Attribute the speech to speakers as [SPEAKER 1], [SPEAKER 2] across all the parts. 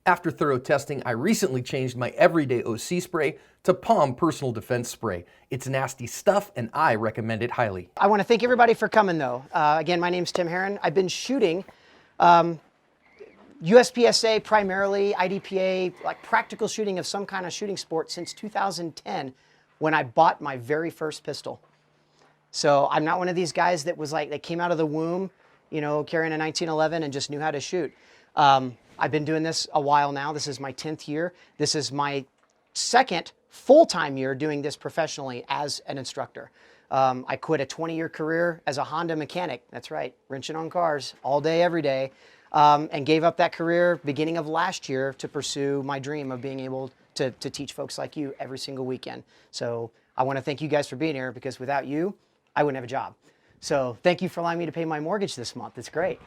[SPEAKER 1] After thorough testing, I recently changed my everyday OC spray to Palm Personal Defense Spray. It's nasty stuff and I recommend it highly.
[SPEAKER 2] I want to thank everybody for coming though. Again, my name's Tim Herron. I've been shooting USPSA primarily, IDPA, like practical shooting of some kind of shooting sport since 2010 when I bought my very first pistol. So I'm not one of these guys that was like, that came out of the womb, you know, carrying a 1911 and just knew how to shoot. I've been doing this a while now. This is my 10th year. This is my second full-time year doing this professionally as an instructor. I quit a 20-year career as a Honda mechanic. That's right, wrenching on cars all day, every day. And gave up that career beginning of last year to pursue my dream of being able to teach folks like you every single weekend. So I want to thank you guys for being here, because without you, I wouldn't have a job. So thank you for allowing me to pay my mortgage this month. It's great.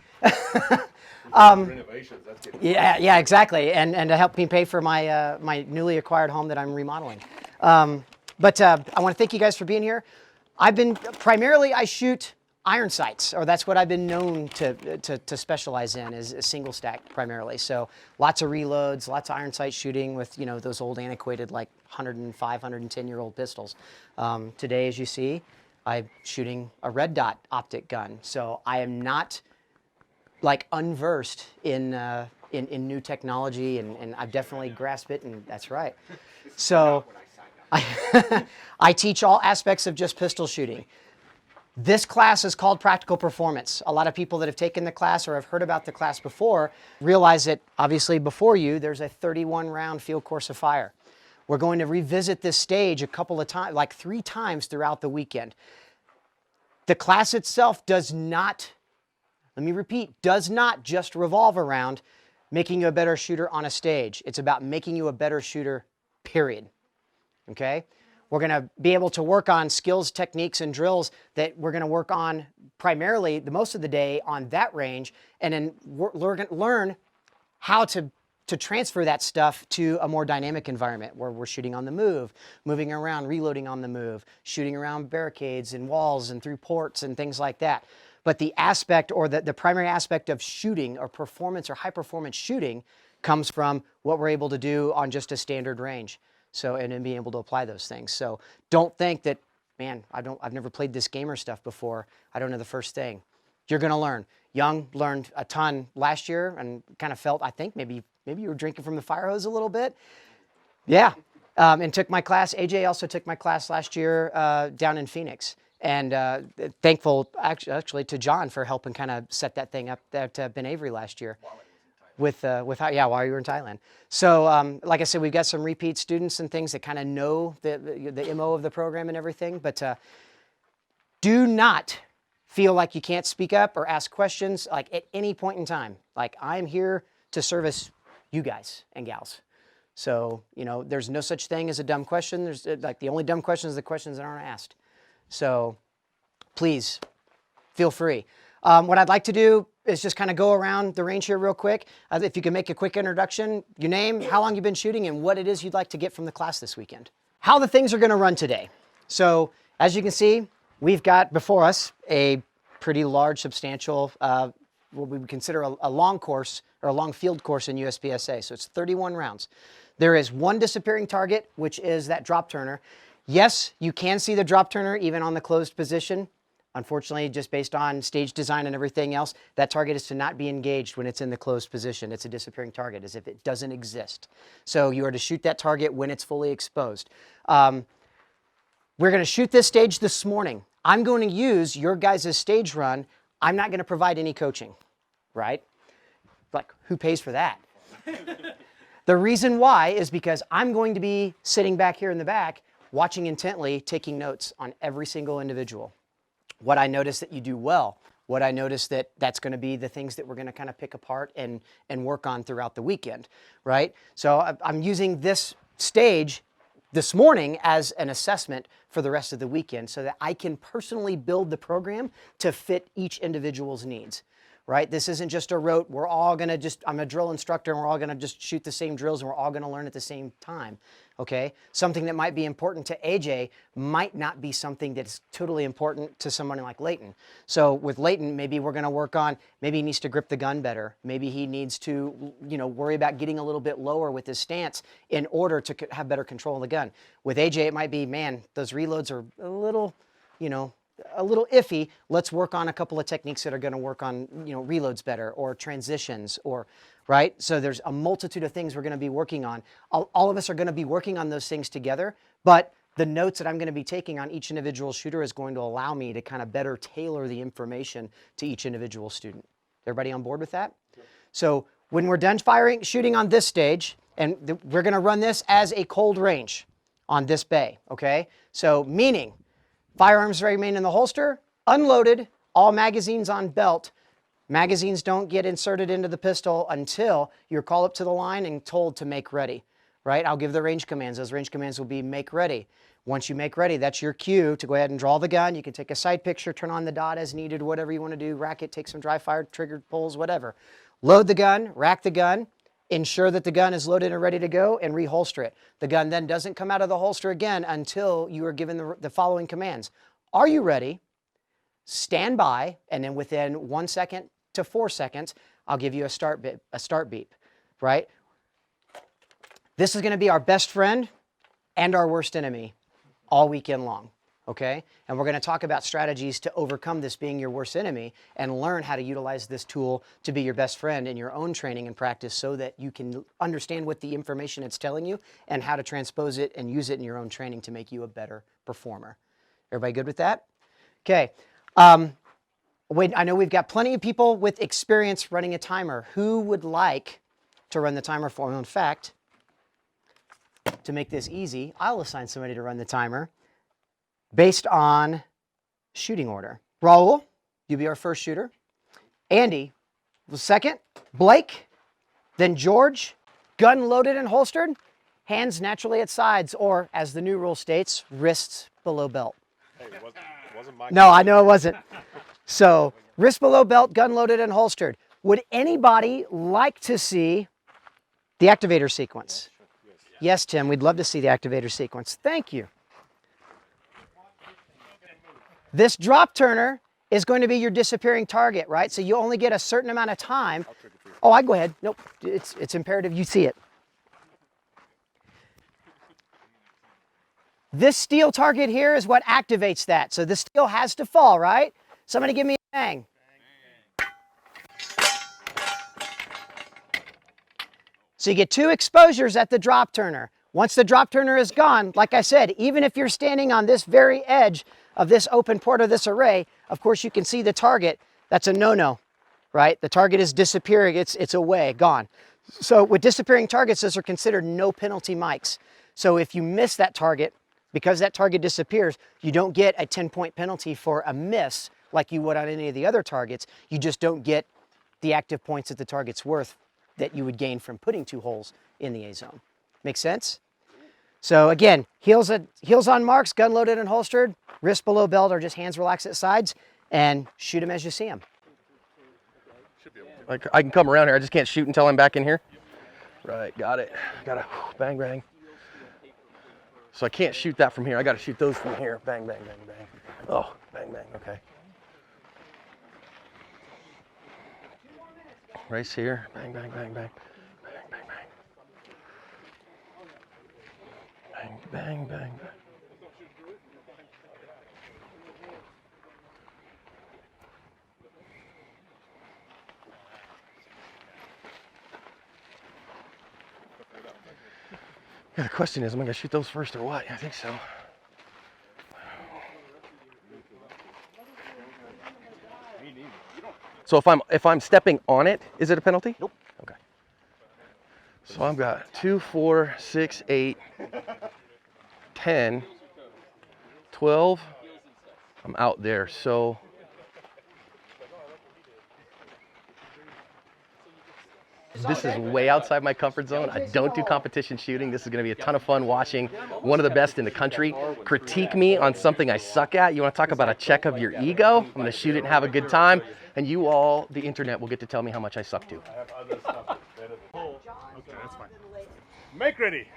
[SPEAKER 3] Renovations, that's getting
[SPEAKER 2] yeah, exactly. And to help me pay for my, my newly acquired home that I'm remodeling. But I want to thank you guys for being here. Primarily I shoot iron sights, or that's what I've been known to specialize in, is a single stack primarily. So lots of reloads, lots of iron sight shooting with, you know, those old antiquated like 105, 110-year-old pistols. Today, as you see, I'm shooting a red dot optic gun. So I am not like unversed in new technology, and I've definitely grasped it, and that's right. So I teach all aspects of just pistol shooting. This class is called Practical Performance. A lot of people that have taken the class or have heard about the class before realize that obviously before you there's a 31-round field course of fire. We're going to revisit this stage a couple of times, like 3 times throughout the weekend. The class itself does not, let me repeat, does not just revolve around making you a better shooter on a stage. It's about making you a better shooter, period. Okay? We're going to be able to work on skills, techniques, and drills that we're going to work on primarily the most of the day on that range, and then learn how to transfer that stuff to a more dynamic environment where we're shooting on the move, moving around, reloading on the move, shooting around barricades and walls and through ports and things like that. But the aspect, or the primary aspect of shooting or performance or high performance shooting, comes from what we're able to do on just a standard range. So, and then being able to apply those things. So don't think that, man, I've never played this gamer stuff before, I don't know the first thing. You're gonna learn. Young learned a ton last year and kind of felt, I think maybe you were drinking from the fire hose a little bit. Yeah, and took my class. AJ also took my class last year down in Phoenix. And thankful actually to John for helping kind of set that thing up at Ben Avery last year. While you were in Thailand. So, like I said, we've got some repeat students and things that kind of know the MO of the program and everything, but do not feel like you can't speak up or ask questions like at any point in time. Like, I'm here to service you guys and gals. So, you know, there's no such thing as a dumb question. There's like the only dumb questions are the questions that aren't asked. So please feel free. What I'd like to do is just kind of go around the range here real quick. If you can make a quick introduction, your name, how long you've been shooting, and what it is you'd like to get from the class this weekend. How the things are going to run today. So as you can see, we've got before us a pretty large, substantial, what we would consider a long course or a long field course in USPSA. So it's 31 rounds. There is one disappearing target, which is that drop turner. Yes, you can see the drop turner even on the closed position. Unfortunately, just based on stage design and everything else, that target is to not be engaged when it's in the closed position. It's a disappearing target, as if it doesn't exist. So you are to shoot that target when it's fully exposed. We're going to shoot this stage this morning. I'm going to use your guys' stage run. I'm not going to provide any coaching, right? Like, who pays for that? The reason why is because I'm going to be sitting back here in the back, watching intently, taking notes on every single individual. What I notice that you do well, what I notice that's going to be the things that we're going to kind of pick apart and work on throughout the weekend, right? So I'm using this stage this morning as an assessment for the rest of the weekend so that I can personally build the program to fit each individual's needs, right? This isn't just a rote. I'm a drill instructor and we're all gonna just shoot the same drills and we're all gonna learn at the same time, okay? Something that might be important to AJ might not be something that's totally important to someone like Leighton. So with Leighton, maybe we're gonna work on, maybe he needs to grip the gun better. Maybe he needs to, worry about getting a little bit lower with his stance in order to have better control of the gun. With AJ, it might be, man, those reloads are a little, a little iffy. Let's work on a couple of techniques that are going to work on, reloads better, or transitions, or, right? So there's a multitude of things we're going to be working on. All of us are going to be working on those things together, but the notes that I'm going to be taking on each individual shooter is going to allow me to kind of better tailor the information to each individual student. Everybody on board with that? Yep. So when we're done shooting on this stage, and we're going to run this as a cold range on this bay, okay? So meaning, firearms remain in the holster, unloaded, all magazines on belt. Magazines don't get inserted into the pistol until you're called up to the line and told to make ready, right? I'll give the range commands. Those range commands will be make ready. Once you make ready, that's your cue to go ahead and draw the gun. You can take a side picture, turn on the dot as needed, whatever you want to do, rack it, take some dry fire, trigger pulls, whatever. Load the gun, rack the gun, ensure that the gun is loaded and ready to go, and reholster it. The gun then doesn't come out of the holster again until you are given the following commands. Are you ready? Stand by, and then within 1 second to 4 seconds, I'll give you a start beep, right? This is going to be our best friend and our worst enemy all weekend long, okay? And we're going to talk about strategies to overcome this being your worst enemy and learn how to utilize this tool to be your best friend in your own training and practice so that you can understand what the information it's telling you and how to transpose it and use it in your own training to make you a better performer. Everybody good with that? Okay. I know we've got plenty of people with experience running a timer. Who would like to run the timer for me? In fact, to make this easy, I'll assign somebody to run the timer based on shooting order. Raul, you'll be our first shooter. Andy, the second. Blake, then George, gun loaded and holstered, hands naturally at sides, or as the new rule states, wrists below belt.
[SPEAKER 3] Hey, it wasn't my
[SPEAKER 2] No, I know it wasn't. So, wrist below belt, gun loaded and holstered. Would anybody like to see the activator sequence? Yes, Tim, we'd love to see the activator sequence. Thank you. This drop turner is going to be your disappearing target, right? So you only get a certain amount of time. Oh, I go ahead. Nope, it's imperative you see it. This steel target here is what activates that. So the steel has to fall, right? Somebody give me a bang. So you get 2 exposures at the drop turner. Once the drop turner is gone, like I said, even if you're standing on this very edge of this open port of this array, of course you can see the target. That's a no-no, right? The target is disappearing. It's away, gone. So with disappearing targets, those are considered no penalty mics. So if you miss that target, because that target disappears, you don't get a 10-point penalty for a miss like you would on any of the other targets. You just don't get the active points that the target's worth that you would gain from putting 2 holes in the A zone. Make sense? So again, heels on marks, gun loaded and holstered, wrist below belt or just hands relaxed at sides, and shoot them as you see them.
[SPEAKER 1] Like I can come around here, I just can't shoot until I'm back in here? Right, got it. Gotta bang, bang. So I can't shoot that from here. I gotta shoot those from here. Bang, bang, bang, bang. Oh, bang, bang, okay. Race here, bang, bang, bang, bang. Bang, bang, bang. Bang, bang, bang, bang. Yeah, the question is, am I gonna shoot those first or what? I think so. So if I'm stepping on it, is it a penalty?
[SPEAKER 3] Nope.
[SPEAKER 1] Okay. So I've got 2, 4, 6, 8, 10, 12. I'm out there. So This is way outside my comfort zone. I don't do competition shooting. This is going to be a ton of fun watching one of the best in the country critique me on something I suck at. You want to talk about a check of your ego? I'm going to shoot it and have a good time. And you all, the internet, will get to tell me how much I suck too.
[SPEAKER 3] Okay, that's fine. Make ready.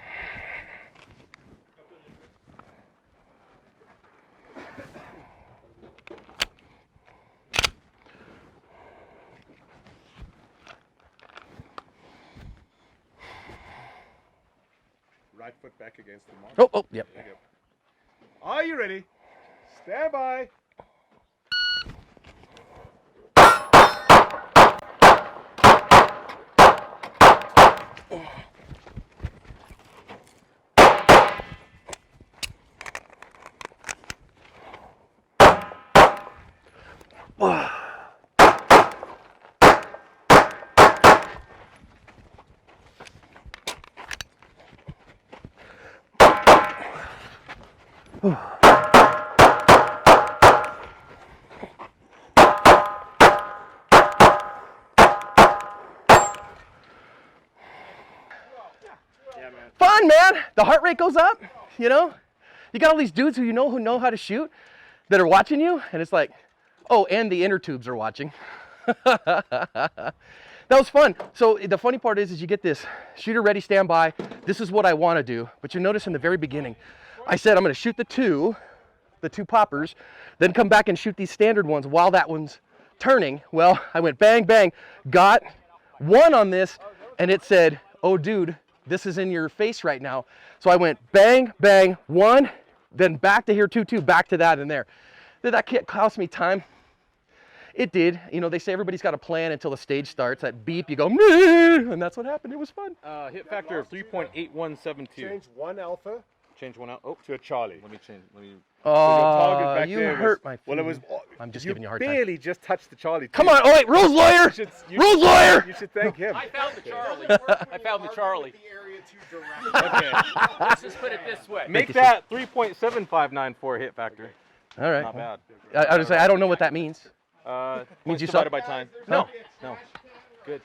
[SPEAKER 3] Right foot back against the mark.
[SPEAKER 1] Oh, yep.
[SPEAKER 3] There you go. Are you ready? Stand by.
[SPEAKER 1] Fun, man. The heart rate goes up, you know? You got all these dudes who know how to shoot that are watching you, and it's like, oh, and the inner tubes are watching. That was fun. So the funny part is you get this shooter ready, stand by. This is what I want to do. But you notice in the very beginning, I said I'm going to shoot the two poppers, then come back and shoot these standard ones while that one's turning. Well, I went bang, bang, got one on this, and it said, oh, dude, this is in your face right now. So I went bang, bang, one, then back to here, two, back to that and there. Did that cost me time? It did. You know, they say everybody's got a plan until the stage starts. That beep, you go, meh, and that's what happened. It was fun.
[SPEAKER 4] Hit factor of 3.8172.
[SPEAKER 3] Change one alpha
[SPEAKER 4] Change one out. Oh,
[SPEAKER 3] to a Charlie.
[SPEAKER 4] let me change. Let me.
[SPEAKER 3] target back
[SPEAKER 1] You
[SPEAKER 3] there
[SPEAKER 1] hurt
[SPEAKER 3] was,
[SPEAKER 1] my
[SPEAKER 3] Well, it
[SPEAKER 1] feelings.
[SPEAKER 3] was.
[SPEAKER 1] I'm just
[SPEAKER 3] you
[SPEAKER 1] giving you a hard time.
[SPEAKER 3] barely just touched the Charlie.
[SPEAKER 1] Come on. Oh, wait, rules lawyer. Rules lawyer.
[SPEAKER 3] You should thank him.
[SPEAKER 4] I found the Charlie. I found the Charlie. Okay. Let's just put it this way. Make that 3.7594 hit factor.
[SPEAKER 1] All right.
[SPEAKER 4] Not bad.
[SPEAKER 1] I would say I don't know what that means.
[SPEAKER 4] Means
[SPEAKER 1] you
[SPEAKER 4] divided
[SPEAKER 1] suck?
[SPEAKER 4] by time.
[SPEAKER 1] No.
[SPEAKER 4] No. Good.